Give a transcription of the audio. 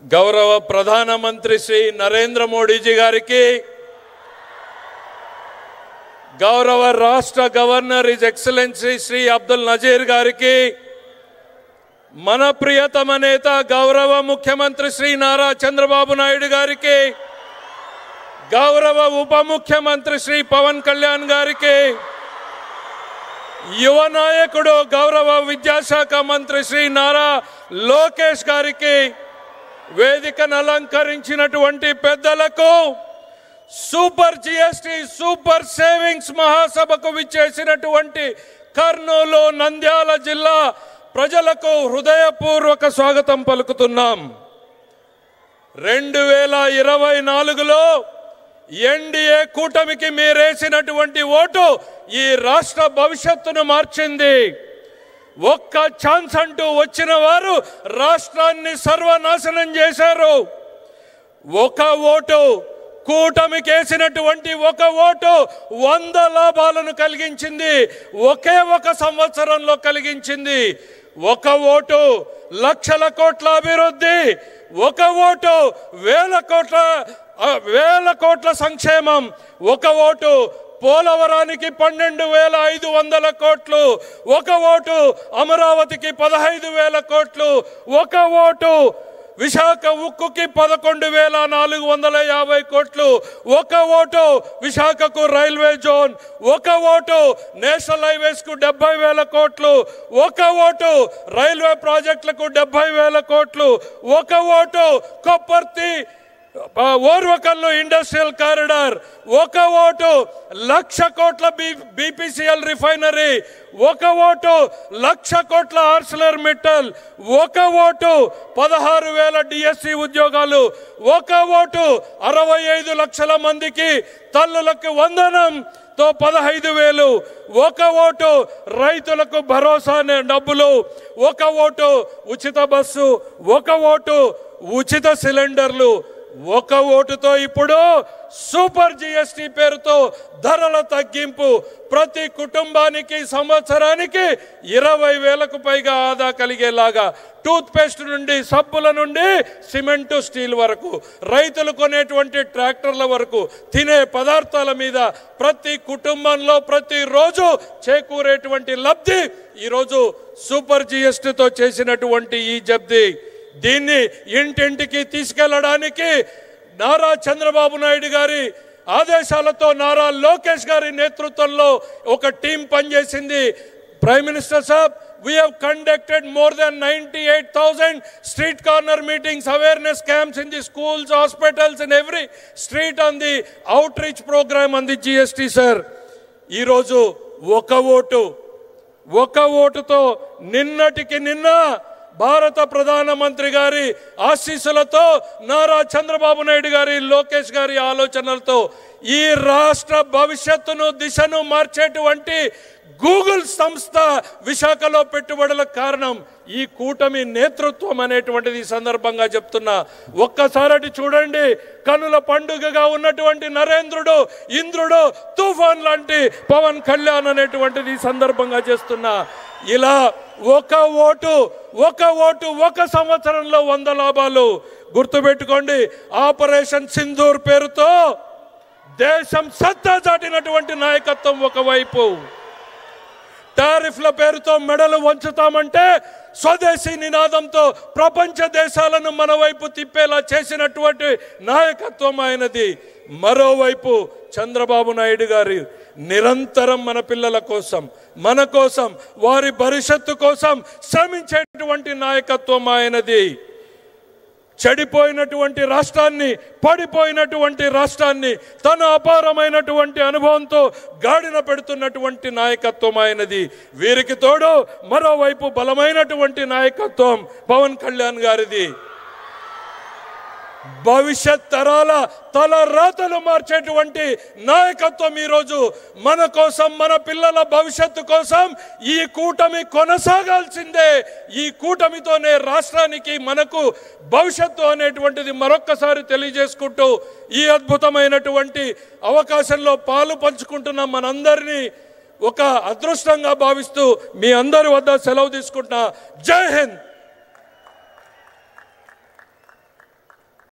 గౌరవ ప్రధానమంత్రి శ్రీ నరేంద్ర మోడీజీ గారికి, గౌరవ రాష్ట్ర governor his excellency Shri Abdul Nazeer గారికి, మన ప్రియతమ నేత గౌరవ ముఖ్యమంత్రి శ్రీ నారా చంద్రబాబు నాయుడు గారికి, గౌరవ ఉప ముఖ్యమంత్రి శ్రీ పవన్ కళ్యాణ్ గారికి, యువ నాయకుడు గౌరవ విద్యాశాఖ మంత్రి శ్రీ నారా లోకేష్ గారికి, వేదికను అలంకరించినటువంటి పెద్దలకు, సూపర్ జిఎస్టీ సూపర్ సేవింగ్స్ మహాసభకు విచ్చేసినటువంటి కర్నూలు నంద్యాల జిల్లా ప్రజలకు హృదయపూర్వక స్వాగతం పలుకుతున్నాం. 2024లో ఎన్డీఏ కూటమికి మీరేసినటువంటి ఓటు ఈ రాష్ట్ర భవిష్యత్తును మార్చింది. ఒక్క ఛాన్స్ అంటూ వచ్చిన వారు రాష్ట్రాన్ని సర్వనాశనం చేశారు. ఒక ఓటు, కూటమికి వేసినటువంటి ఒక ఓటు 100 లాభాలను కలిగించింది. ఒకే ఒక సంవత్సరంలో కలిగించింది. ఒక ఓటు లక్షల కోట్ల అభివృద్ధి, ఒక ఓటు వేల కోట్ల సంక్షేమం, ఒక ఓటు పోలవరానికి 12,500 కోట్లు, ఒక ఓటు అమరావతికి 15,000 కోట్లు, ఒక ఓటు విశాఖ ఉక్కుకి 11,450 కోట్లు, ఒక ఓటు విశాఖకు రైల్వే జోన్, ఒక ఓటు నేషనల్ హైవేస్ కు 70,000 కోట్లు, ఒక ఓటు రైల్వే ప్రాజెక్టులకు 70,000 కోట్లు, ఒక ఓటు కొప్పర్తి ఓర్వకల్లు ఇండస్ట్రియల్ కారిడార్, ఒక ఓటు 1,00,000 కోట్ల బీపీసీఎల్ రిఫైనరీ, ఒక ఓటు 1,00,000 కోట్ల ఆర్సిలర్ మిట్టల్, ఒక ఓటు 16,000 డిఎస్సి ఉద్యోగాలు, ఒక ఓటు 65 లక్షల మందికి తల్లులకు వందనంతో 15,000, ఒక ఓటు రైతులకు భరోసా డబ్బులు, ఒక ఓటు ఉచిత బస్సు, ఒక ఓటు ఉచిత సిలిండర్లు, ఒక ఓటుతో ఇప్పుడు సూపర్ జిఎస్టీ పేరుతో ధరల తగ్గింపు, ప్రతి కుటుంబానికి సంవత్సరానికి 20,000కు పైగా ఆదా కలిగేలాగా, టూత్ పేస్ట్ నుండి సబ్బుల నుండి సిమెంటు స్టీల్ వరకు, రైతులు కొనేటువంటి ట్రాక్టర్ల వరకు, తినే పదార్థాల మీద ప్రతి కుటుంబంలో ప్రతిరోజు చేకూరేటువంటి లబ్ధి ఈరోజు సూపర్ జిఎస్టీతో చేసినటువంటి ఈ జబ్ది. దీన్ని ఇంటింటికి తీసుకెళ్లడానికి నారా చంద్రబాబు నాయుడు గారి ఆదేశాలతో నారా లోకేష్ గారి నేతృత్వంలో ఒక టీం పనిచేసింది. Prime minister Saab, we have conducted more than 98,000 street corner meetings, awareness camps in the schools, hospitals and every street on the outreach program on the GST sir. ఈ రోజు ఒక ఓటుతో నిన్నటికి నిన్న భారత ప్రధానమంత్రి గారి ఆశీస్సులతో, నారా చంద్రబాబు నాయుడు గారి, లోకేష్ గారి ఆలోచనలతో ఈ రాష్ట్ర భవిష్యత్తును దిశను మార్చేటువంటి గూగుల్ సంస్థ విశాఖలో పెట్టుబడులకు కారణం ఈ కూటమి నేతృత్వం అనేటువంటిది ఈ సందర్భంగా చెప్తున్నా. ఒక్కసారి చూడండి, కనుల పండుగగా ఉన్నటువంటి నరేంద్రుడు, ఇంద్రుడు, తుఫాన్ లాంటి పవన్ కళ్యాణ్ అనేటువంటిది ఈ సందర్భంగా చేస్తున్నా. ఇలా ఒక ఓటు ఒక సంవత్సరంలో 100 లాభాలు. గుర్తుపెట్టుకోండి, ఆపరేషన్ సింధూర్ పేరుతో దేశం సత్తా చాటినటువంటి నాయకత్వం ఒకవైపు, టారిఫ్ల పేరుతో మెడలు వంచుతామంటే స్వదేశీ నినాదంతో ప్రపంచ దేశాలను మన వైపు తిప్పేలా చేసినటువంటి నాయకత్వం ఆయనది. మరోవైపు చంద్రబాబు నాయుడు గారి నిరంతరం మన పిల్లల కోసం, మన కోసం, వారి భవిష్యత్తు కోసం శ్రమించేటువంటి నాయకత్వం ఆయనది. చెడిపోయినటువంటి రాష్ట్రాన్ని, పడిపోయినటువంటి రాష్ట్రాన్ని తన అపారమైనటువంటి అనుభవంతో గాడిన పెడుతున్నటువంటి నాయకత్వం ఆయనది. వీరికి తోడు మరోవైపు బలమైనటువంటి నాయకత్వం పవన్ కళ్యాణ్ గారిది. భవిష్యత్ తరాల తల రాతలు మార్చేటువంటి నాయకత్వం ఈరోజు మన కోసం, మన పిల్లల భవిష్యత్తు కోసం ఈ కూటమి కొనసాగాల్సిందే. ఈ కూటమితోనే రాష్ట్రానికి, మనకు భవిష్యత్తు అనేటువంటిది మరొక్కసారి తెలియజేసుకుంటూ ఈ అద్భుతమైనటువంటి అవకాశంలో పాలు పంచుకుంటున్న మనందరినీ ఒక అదృష్టంగా భావిస్తూ మీ అందరి వద్ద సెలవు తీసుకుంటున్నా. జై హింద్.